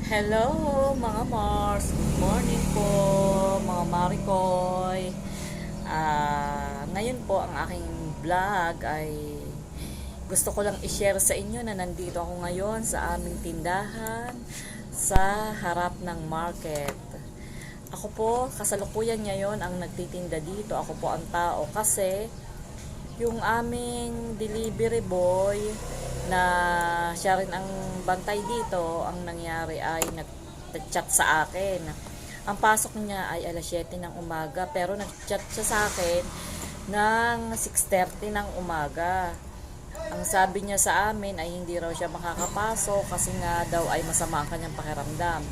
Hello mga Mars, good morning po mga Marikoy. Ngayon po ang aking vlog ay gusto ko lang i-share sa inyo na nandito ako ngayon sa aming tindahan sa harap ng market. Ako po, kasalukuyan ngayon ang nagtitinda dito. Ako po ang tao kasi yung aming delivery boy na siya rin ang bantay dito, ang nangyari ay nag-chat sa akin. Ang pasok niya ay alas 7 ng umaga, pero nag-chat siya sa akin ng 6:30 ng umaga. Ang sabi niya sa amin ay hindi raw siya makakapasok kasi nga daw ay masama ang kanyang pakiramdam.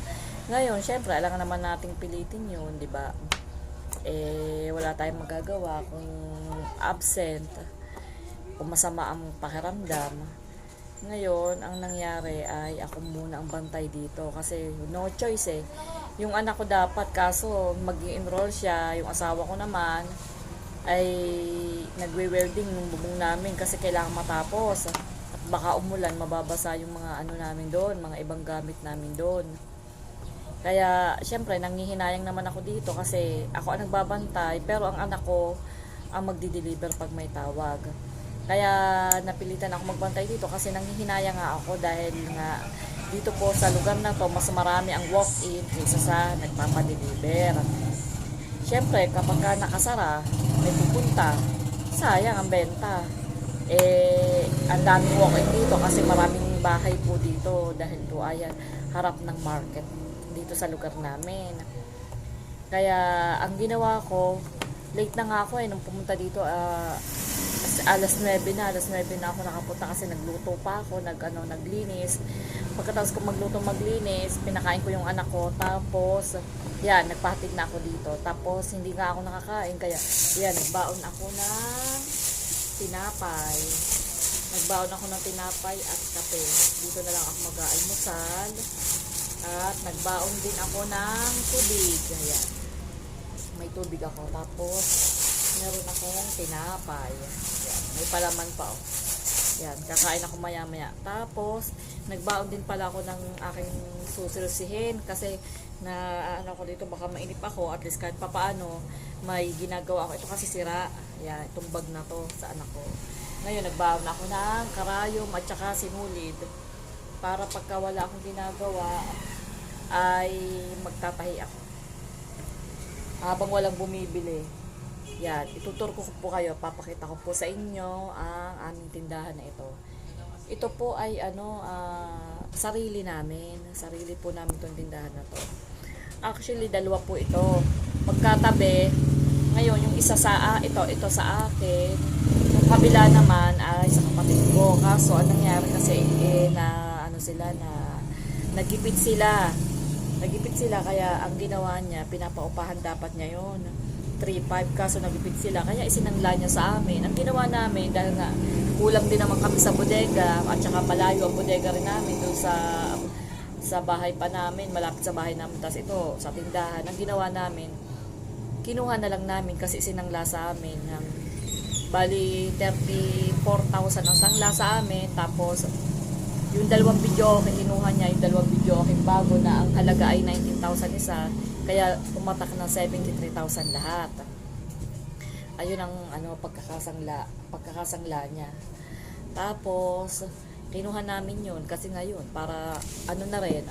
Ngayon, syempre, alam naman nating pilitin yun, di ba? Wala tayong magagawa kung absent, kung masama ang pakiramdam. Ngayon, ang nangyari ay ako muna ang bantay dito kasi no choice eh. Yung anak ko dapat, kaso mag-i-enroll siya, yung asawa ko naman ay nagwe-welding ng bubong namin kasi kailangan matapos. At baka umulan, mababasa yung mga ano namin doon, mga ibang gamit namin doon. Kaya, syempre, nanghihinayang naman ako dito kasi ako ang nagbabantay, pero ang anak ko ang magdi-deliver pag may tawag. Kaya, napilitan ako magbantay dito kasi nanghihinayang nga ako dahil nga dito po sa lugar na to, mas marami ang walk-in kaysa sa nagpapadeliver. Syempre, kapag ka nakasara, may pupunta, sayang ang benta. Ang daming walk-in dito kasi maraming bahay po dito dahil po ayan, harap ng market dito sa lugar namin. Kaya ang ginawa ko, late na nga ako nung pumunta dito, alas 9 na ako nakapunta kasi nagluto pa ako, naglinis. Pagkatapos ko maglinis, pinakain ko yung anak ko, tapos yan, nagpahatid na ako dito. Tapos hindi nga ako nakakain, kaya yan, nagbaon ako ng tinapay. Nagbaon ako ng tinapay at kape. Dito na lang ako mag-aalmusal. At nagbaon din ako ng tubig. Ayan. May tubig ako. Tapos, meron akong tinapay. Ayan. May palaman pa. Oh. Ayan. Kakain ako maya-maya. Tapos, nagbaon din pala ako ng aking susilsihin. Kasi, ano ko dito, baka mainip ako. At least kahit papaano, may ginagawa ako. Ito kasi sira. Ayan. Itong bag na to sa anak ko. Ngayon, nagbaon ako ng karayom at saka sinulid. Para pagka wala akong ginagawa, ay magtatahi ako habang walang bumibili. Yan, itutur ko po kayo, papakita ko po sa inyo ang aming tindahan na ito. Ito po ay sarili po namin itong tindahan na to. Actually, dalawa po ito, magkatabi. Ngayon, yung isa ito sa akin, yung kabila naman ay sa kapatid ko. Kaso anong nangyari kasi nagipit sila, kaya ang ginawa niya, pinapaupahan dapat niya yun 3,500, kaso nagipit sila, kaya isinangla niya sa amin. Ang ginawa namin, dahil nga kulang din naman kami sa bodega at saka malayo ang bodega rin namin doon sa bahay pa namin, malapit sa bahay namin, tas ito sa tindahan. Ang ginawa namin, kinuha na lang namin kasi isinangla sa amin ng bali 34,000 ang sangla sa amin. Tapos yung dalawang video kinuha niya, yung dalawang video bago na ang halaga ay 19,000 isa, kaya umatak ng 73,000 lahat. Ayun ang pagkakasangla niya. Tapos kinuha namin yun kasi ngayon para na rin,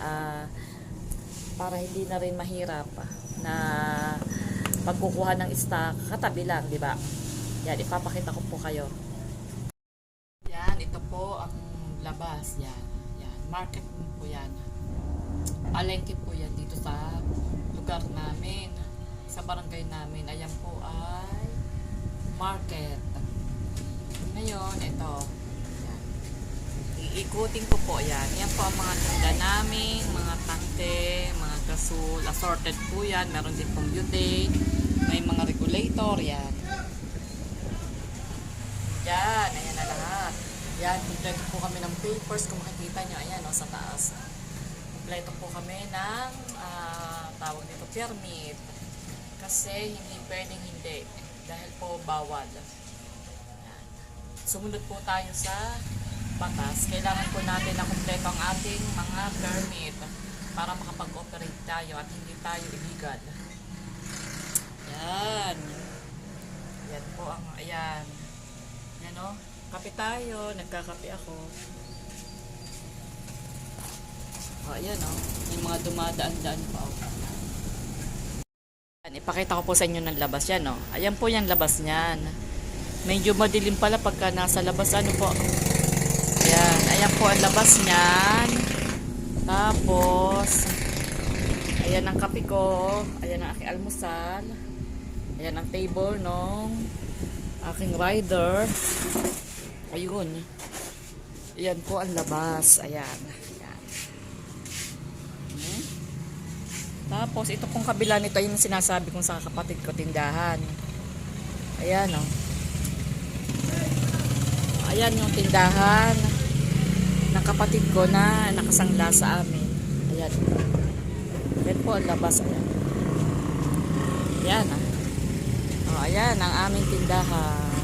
para hindi na rin mahirap na pagkukuha ng stock, katabi lang, di ba? Yan, ipapakita ko po kayo. Yan, ito po ang labas. Yan. Market po yan. Palengke po yan dito sa lugar namin. Sa barangay namin. Ayan po ay market. Ngayon, ito. Yan. Iikutin ko po yan. Yan po ang mga tinda namin. Mga tangke, mga gasol. Assorted po yan. Meron din pong butane. May mga regulator. Yan. Yan. Ayan na lahat. Yan, kompleto po kami ng papers. Kung makikita nyo, ayan sa taas. Kompleto po kami ng tawag dito, permit. Kasi hindi pwedeng hindi. Dahil po bawal. Yan. Sumunod po tayo sa batas. Kailangan po natin na kompleto ang ating mga permit para tayo at hindi tayo illegal. Yan. Yan po ang, ayan. Yan o. Kape tayo. Nagkakape ako. O, ayan o. May mga dumadaan-daan pa o. Ipakita ko po sa inyo ng labas yan o. Ayan po yung labas niyan. Medyo madilim pala pagka nasa labas. Ano po? Ayan. Ayan po ang labas niyan. Tapos, ayan ang kape ko. Ayan ang aking almusal. Ayan ang table nung aking rider. Ayun. Ayan po ang labas. Ayan. Ayan. Tapos, ito pong kabila nito, yung sinasabi kong sa kapatid ko, tindahan. Ayan, o. Ayan yung tindahan ng kapatid ko na nakasangla sa amin. Ayan. Ayan po ang labas. Ayan. Ayan, ayan ang aming tindahan.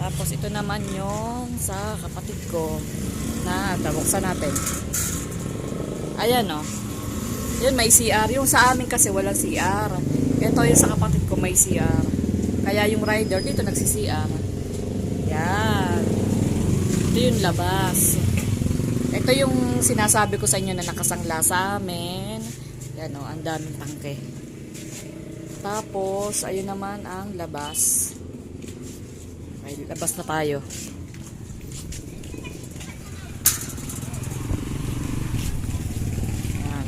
Tapos, ito naman yung sa kapatid ko na tabuksan natin. Ayan, o. Yun, may CR. Yung sa amin kasi walang CR. Ito yung sa kapatid ko may CR. Kaya yung rider dito nagsi-CR. Yan. Ito yung labas. Ito yung sinasabi ko sa inyo na nakasangla sa amin. Yan o, ang daming tangke. Tapos, ayun naman ang labas. Ay, labas na tayo.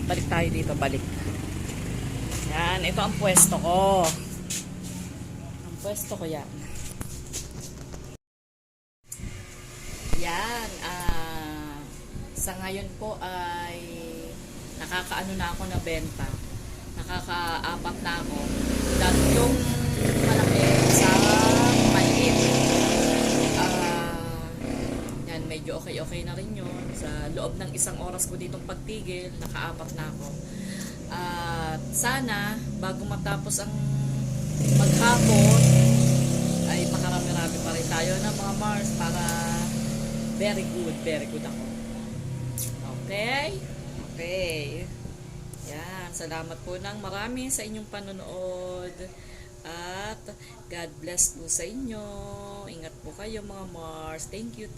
Balik tayo dito, balik. Yan, ito ang pwesto ko. Ang pwesto ko yan. Yan, sa ngayon po ay nakakaano na ako na benta. Nakaka-apat na ako. Tatlong malaki sa maliit. Yan, medyo okay na rin yun. Sa loob ng isang oras ko ditong pagtigil, nakaapat na ako. At sana, bago matapos ang maghapon, ay makarami-rami pa rin tayo ng mga Mars para very good ako. Okay? Okay. Yan, salamat po ng marami sa inyong panonood. At God bless po sa inyo. Ingat po kayo mga Mars. Thank you.